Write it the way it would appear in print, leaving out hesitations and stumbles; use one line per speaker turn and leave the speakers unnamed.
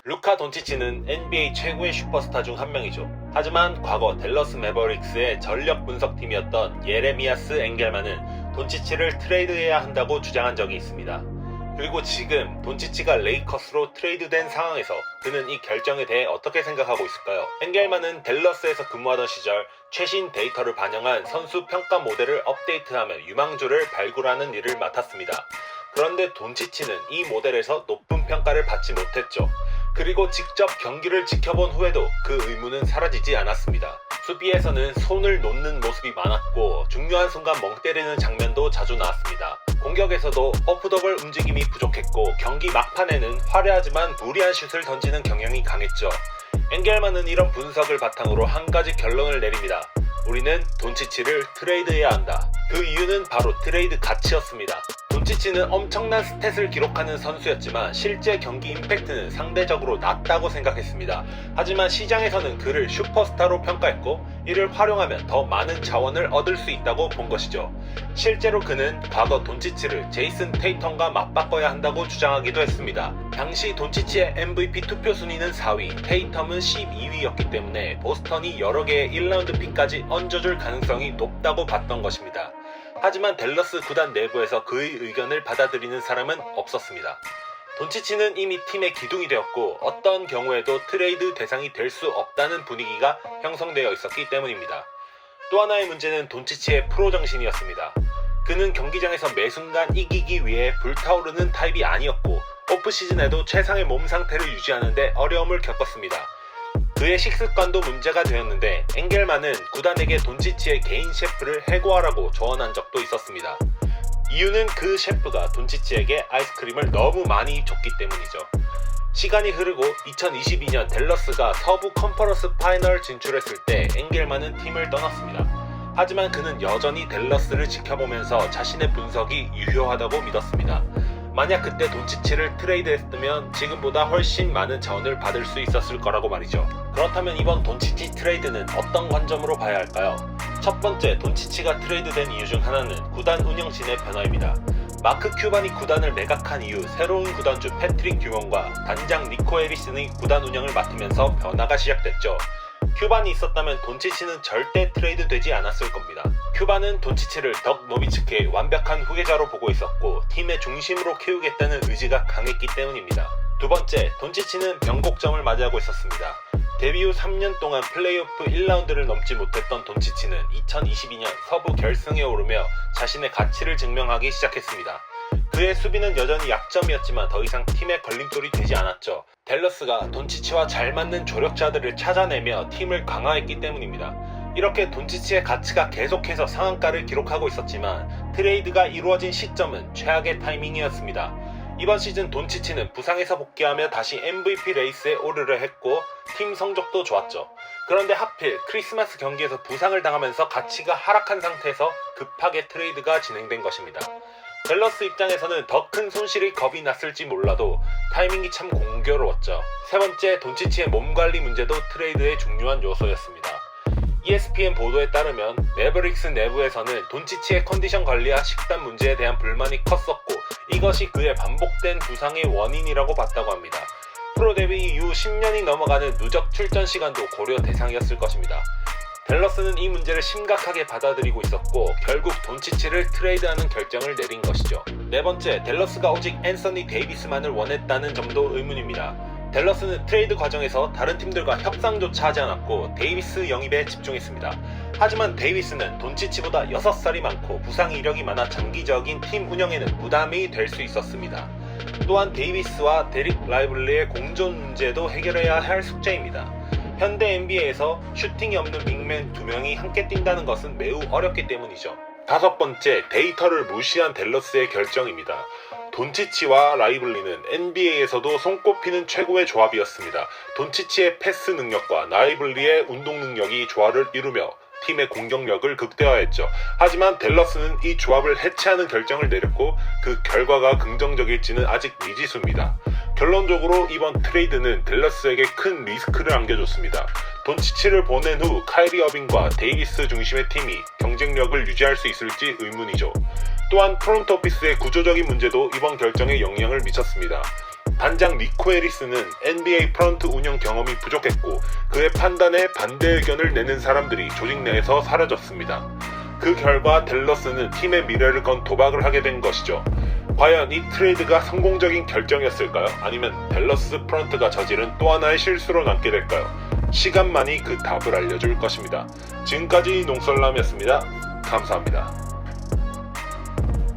루카 돈치치는 NBA 최고의 슈퍼스타 중 한 명이죠. 하지만 과거 댈러스 매버릭스의 전력 분석팀이었던 예레미야스 엥겔만은 돈치치를 트레이드해야 한다고 주장한 적이 있습니다. 그리고 지금 돈치치가 레이커스로 트레이드된 상황에서 그는 이 결정에 대해 어떻게 생각하고 있을까요? 엥겔만은 댈러스에서 근무하던 시절 최신 데이터를 반영한 선수 평가 모델을 업데이트하며 유망주를 발굴하는 일을 맡았습니다. 그런데 돈치치는 이 모델에서 높은 평가를 받지 못했죠. 그리고 직접 경기를 지켜본 후에도 그 의문은 사라지지 않았습니다. 수비에서는 손을 놓는 모습이 많았고 중요한 순간 멍 때리는 장면도 자주 나왔습니다. 공격에서도 오프더볼 움직임이 부족했고 경기 막판에는 화려하지만 무리한 슛을 던지는 경향이 강했죠. 엥겔만은 이런 분석을 바탕으로 한 가지 결론을 내립니다. 우리는 돈치치를 트레이드해야 한다. 그 이유는 바로 트레이드 가치였습니다. 돈치치는 엄청난 스탯을 기록하는 선수였지만 실제 경기 임팩트는 상대적으로 낮다고 생각했습니다. 하지만 시장에서는 그를 슈퍼스타로 평가했고 이를 활용하면 더 많은 자원을 얻을 수 있다고 본 것이죠. 실제로 그는 과거 돈치치를 제이슨 테이텀과 맞바꿔야 한다고 주장하기도 했습니다. 당시 돈치치의 MVP 투표 순위는 4위, 테이텀은 12위였기 때문에 보스턴이 여러 개의 1라운드 픽까지 얹어줄 가능성이 높다고 봤던 것입니다. 하지만 댈러스 구단 내부에서 그의 의견을 받아들이는 사람은 없었습니다. 돈치치는 이미 팀의 기둥이 되었고 어떤 경우에도 트레이드 대상이 될 수 없다는 분위기가 형성되어 있었기 때문입니다. 또 하나의 문제는 돈치치의 프로 정신이었습니다. 그는 경기장에서 매 순간 이기기 위해 불타오르는 타입이 아니었고 오프시즌에도 최상의 몸 상태를 유지하는데 어려움을 겪었습니다. 그의 식습관도 문제가 되었는데 엥겔만은 구단에게 돈치치의 개인 셰프를 해고하라고 조언한 적도 있었습니다. 이유는 그 셰프가 돈치치에게 아이스크림을 너무 많이 줬기 때문이죠. 시간이 흐르고 2022년 댈러스가 서부 컨퍼런스 파이널 진출했을 때 엥겔만은 팀을 떠났습니다. 하지만 그는 여전히 댈러스를 지켜보면서 자신의 분석이 유효하다고 믿었습니다. 만약 그때 돈치치를 트레이드했으면 지금보다 훨씬 많은 자원을 받을 수 있었을 거라고 말이죠. 그렇다면 이번 돈치치 트레이드는 어떤 관점으로 봐야 할까요? 첫 번째, 돈치치가 트레이드된 이유 중 하나는 구단 운영진의 변화입니다. 마크 큐반이 구단을 매각한 이후 새로운 구단주 패트릭 듀먼과 단장 니코 해리슨이 구단 운영을 맡으면서 변화가 시작됐죠. 큐반이 있었다면 돈치치는 절대 트레이드 되지 않았을 겁니다. 큐반은 돈치치를 덕 노비츠키의 완벽한 후계자로 보고 있었고 팀의 중심으로 키우겠다는 의지가 강했기 때문입니다. 두 번째, 돈치치는 변곡점을 맞이하고 있었습니다. 데뷔 후 3년 동안 플레이오프 1라운드를 넘지 못했던 돈치치는 2022년 서부 결승에 오르며 자신의 가치를 증명하기 시작했습니다. 그의 수비는 여전히 약점이었지만 더 이상 팀의 걸림돌이 되지 않았죠. 댈러스가 돈치치와 잘 맞는 조력자들을 찾아내며 팀을 강화했기 때문입니다. 이렇게 돈치치의 가치가 계속해서 상한가를 기록하고 있었지만 트레이드가 이루어진 시점은 최악의 타이밍이었습니다. 이번 시즌 돈치치는 부상에서 복귀하며 다시 MVP 레이스에 오르려 했고 팀 성적도 좋았죠. 그런데 하필 크리스마스 경기에서 부상을 당하면서 가치가 하락한 상태에서 급하게 트레이드가 진행된 것입니다. 댈러스 입장에서는 더 큰 손실이 겁이 났을지 몰라도 타이밍이 참 공교로웠죠. 세 번째, 돈치치의 몸관리 문제도 트레이드의 중요한 요소였습니다. ESPN 보도에 따르면 매버릭스 내부에서는 돈치치의 컨디션 관리와 식단 문제에 대한 불만이 컸었고 이것이 그의 반복된 부상의 원인이라고 봤다고 합니다. 프로 데뷔 이후 10년이 넘어가는 누적 출전 시간도 고려 대상이었을 것입니다. 댈러스는 이 문제를 심각하게 받아들이고 있었고 결국 돈치치를 트레이드하는 결정을 내린 것이죠. 네 번째, 댈러스가 오직 앤서니 데이비스만을 원했다는 점도 의문입니다. 댈러스는 트레이드 과정에서 다른 팀들과 협상조차 하지 않았고 데이비스 영입에 집중했습니다. 하지만 데이비스는 돈치치보다 6살이 많고 부상 이력이 많아 장기적인 팀 운영에는 부담이 될 수 있었습니다. 또한 데이비스와 데릭 라이블리의 공존 문제도 해결해야 할 숙제입니다. 현대 NBA에서 슈팅이 없는 빅맨 2명이 함께 뛴다는 것은 매우 어렵기 때문이죠. 다섯 번째, 데이터를 무시한 댈러스의 결정입니다. 돈치치와 라이블리는 NBA에서도 손꼽히는 최고의 조합이었습니다. 돈치치의 패스 능력과 라이블리의 운동 능력이 조화를 이루며 팀의 공격력을 극대화했죠. 하지만 댈러스는 이 조합을 해체하는 결정을 내렸고 그 결과가 긍정적일지는 아직 미지수입니다. 결론적으로 이번 트레이드는 댈러스에게 큰 리스크를 안겨줬습니다. 돈치치를 보낸 후 카이리 어빙과 데이비스 중심의 팀이 경쟁력을 유지할 수 있을지 의문이죠. 또한 프론트 오피스의 구조적인 문제도 이번 결정에 영향을 미쳤습니다.
단장 니코 해리스는 NBA 프런트 운영 경험이 부족했고 그의 판단에 반대 의견을 내는 사람들이 조직 내에서 사라졌습니다. 그 결과 댈러스는 팀의 미래를 건 도박을 하게 된 것이죠. 과연 이 트레이드가 성공적인 결정이었을까요? 아니면 댈러스 프런트가 저지른 또 하나의 실수로 남게 될까요? 시간만이 그 답을 알려줄 것입니다. 지금까지 농설남이었습니다. 감사합니다.